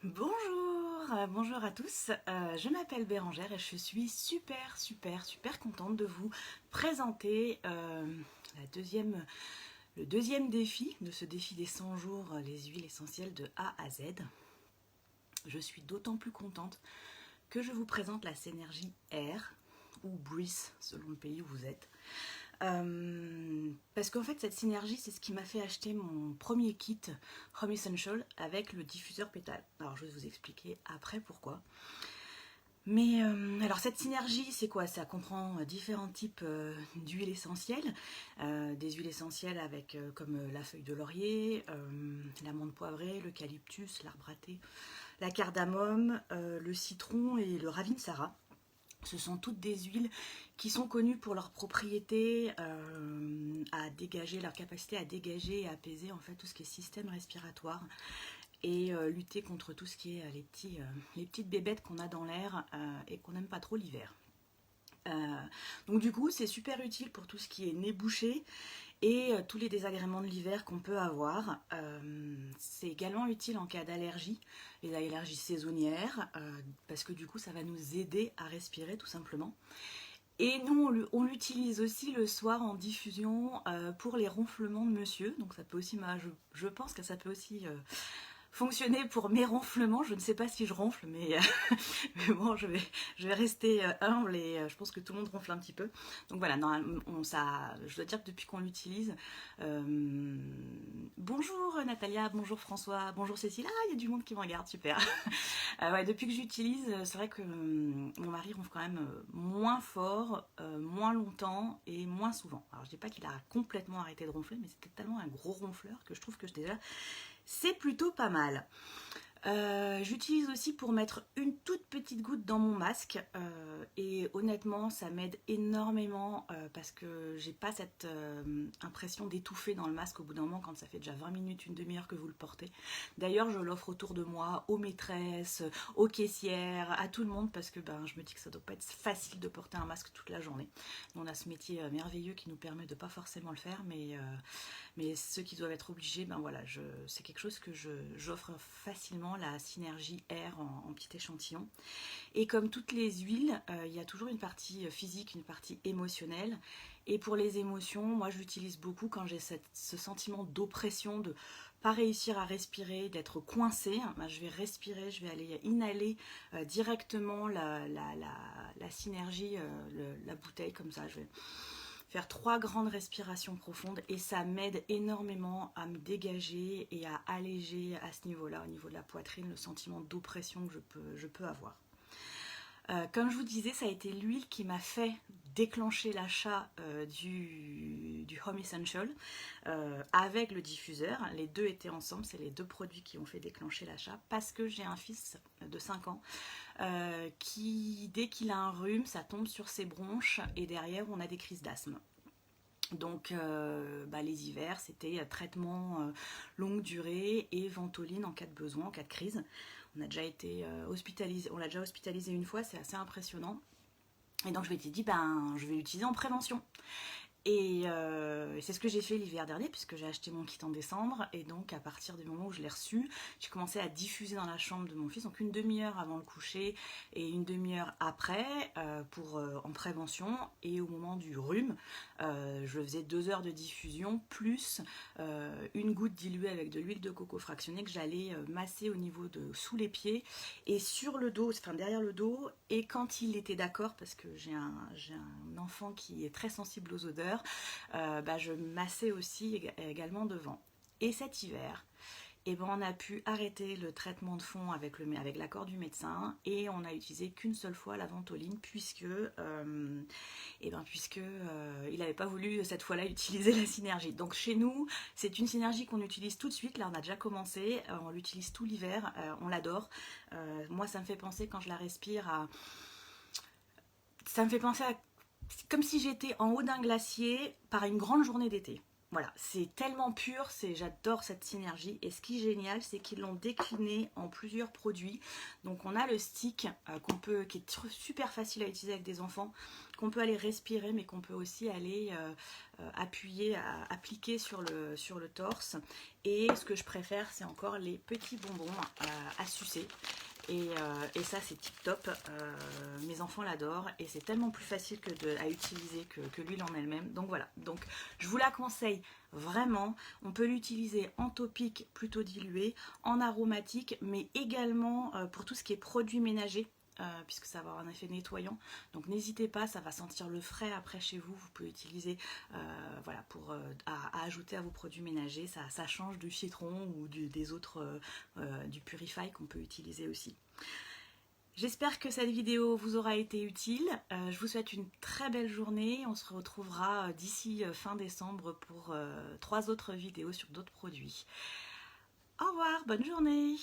Bonjour, bonjour à tous, je m'appelle Bérangère et je suis super contente de vous présenter le deuxième défi de ce défi des 100 jours, les huiles essentielles de A à Z. Je suis d'autant plus contente que je vous présente la Synergie Air, ou Breeze selon le pays où vous êtes. Parce qu'en fait cette synergie c'est ce qui m'a fait acheter mon premier kit Home Essential avec le diffuseur pétale. Alors je vais vous expliquer après pourquoi. Mais alors cette synergie c'est quoi? Ça comprend différents types d'huiles essentielles, des huiles essentielles avec comme la feuille de laurier, l'amande poivrée, l'eucalyptus, l'arbre à thé, la cardamome, le citron et le ravinsara. Ce sont toutes des huiles qui sont connues pour leur propriété à dégager, leur capacité à dégager et apaiser en fait tout ce qui est système respiratoire et lutter contre tout ce qui est les petites bébêtes qu'on a dans l'air et qu'on n'aime pas trop l'hiver. Donc du coup c'est super utile pour tout ce qui est nez bouché et tous les désagréments de l'hiver qu'on peut avoir. C'est également utile en cas d'allergie, les allergies saisonnières, parce que du coup ça va nous aider à respirer tout simplement. Et nous on l'utilise aussi le soir en diffusion pour les ronflements de monsieur, donc ça peut aussi, je pense que ça peut aussi fonctionner pour mes ronflements. Je ne sais pas si je ronfle, mais, mais bon, je vais rester humble et je pense que tout le monde ronfle un petit peu. Donc voilà, je dois dire que depuis qu'on l'utilise, bonjour Natalia, bonjour François, bonjour Cécile, ah il y a du monde qui me regarde, super. Ouais, depuis que j'utilise, c'est vrai que mon mari ronfle quand même moins fort, moins longtemps et moins souvent. Alors je dis pas qu'il a complètement arrêté de ronfler, mais c'était tellement un gros ronfleur que je trouve que déjà c'est plutôt pas mal. J'utilise aussi pour mettre une toute petite goutte dans mon masque et honnêtement ça m'aide énormément parce que j'ai pas cette impression d'étouffer dans le masque au bout d'un moment quand ça fait déjà 20 minutes, une demi-heure que vous le portez. D'ailleurs je l'offre autour de moi, aux maîtresses, aux caissières, à tout le monde parce que je me dis que ça doit pas être facile de porter un masque toute la journée. On a ce métier merveilleux qui nous permet de pas forcément le faire, mais ceux qui doivent être obligés, voilà, c'est quelque chose que j'offre facilement, la Synergie Air en petit échantillon. Et comme toutes les huiles, il y a toujours une partie physique, une partie émotionnelle. Et pour les émotions, moi je l'utilise beaucoup quand j'ai ce sentiment d'oppression, de pas réussir à respirer, d'être coincé. Je vais respirer, je vais aller inhaler directement la synergie, la bouteille comme ça. Je vais faire 3 grandes respirations profondes et ça m'aide énormément à me dégager et à alléger à ce niveau-là, au niveau de la poitrine, le sentiment d'oppression que je peux avoir. Comme je vous disais, ça a été l'huile qui m'a fait déclencher l'achat du Home Essential avec le diffuseur. Les deux étaient ensemble, c'est les deux produits qui ont fait déclencher l'achat parce que j'ai un fils de 5 ans qui, dès qu'il a un rhume, ça tombe sur ses bronches et derrière on a des crises d'asthme. Donc les hivers c'était traitement longue durée et ventoline en cas de besoin, en cas de crise. On a déjà été hospitalisé, on l'a déjà hospitalisé une fois, c'est assez impressionnant. Et donc je m'étais dit je vais l'utiliser en prévention. Et c'est ce que j'ai fait l'hiver dernier puisque j'ai acheté mon kit en décembre et donc à partir du moment où je l'ai reçu, j'ai commencé à diffuser dans la chambre de mon fils, donc une demi-heure avant le coucher et une demi-heure après en prévention, et au moment du rhume, je faisais 2 heures de diffusion plus une goutte diluée avec de l'huile de coco fractionnée que j'allais masser au niveau de sous les pieds et sur le dos, enfin derrière le dos, et quand il était d'accord parce que j'ai un enfant qui est très sensible aux odeurs, je massais aussi également devant. Et cet hiver, on a pu arrêter le traitement de fond avec l'accord du médecin et on a utilisé qu'une seule fois la ventoline puisque il n'avait pas voulu cette fois-là utiliser la synergie. Donc chez nous, c'est une synergie qu'on utilise tout de suite. Là, on a déjà commencé, on l'utilise tout l'hiver, on l'adore. Moi, ça me fait penser quand je la respire ça me fait penser à comme si j'étais en haut d'un glacier par une grande journée d'été. Voilà, c'est tellement pur, j'adore cette synergie. Et ce qui est génial, c'est qu'ils l'ont décliné en plusieurs produits. Donc on a le stick qui est super facile à utiliser avec des enfants, qu'on peut aller respirer, mais qu'on peut aussi aller appliquer sur le torse. Et ce que je préfère, c'est encore les petits bonbons à sucer. Et ça c'est tip top, mes enfants l'adorent et c'est tellement plus facile à utiliser que l'huile en elle-même. Donc voilà, donc je vous la conseille vraiment. On peut l'utiliser en topique plutôt dilué, en aromatique, mais également pour tout ce qui est produits ménagers. Puisque ça va avoir un effet nettoyant, donc n'hésitez pas, ça va sentir le frais après chez vous. Vous pouvez utiliser voilà, à ajouter à vos produits ménagers, ça change du citron ou des autres du Purify qu'on peut utiliser aussi. J'espère que cette vidéo vous aura été utile. Je vous souhaite une très belle journée. On se retrouvera d'ici fin décembre pour 3 autres vidéos sur d'autres produits. Au revoir, bonne journée.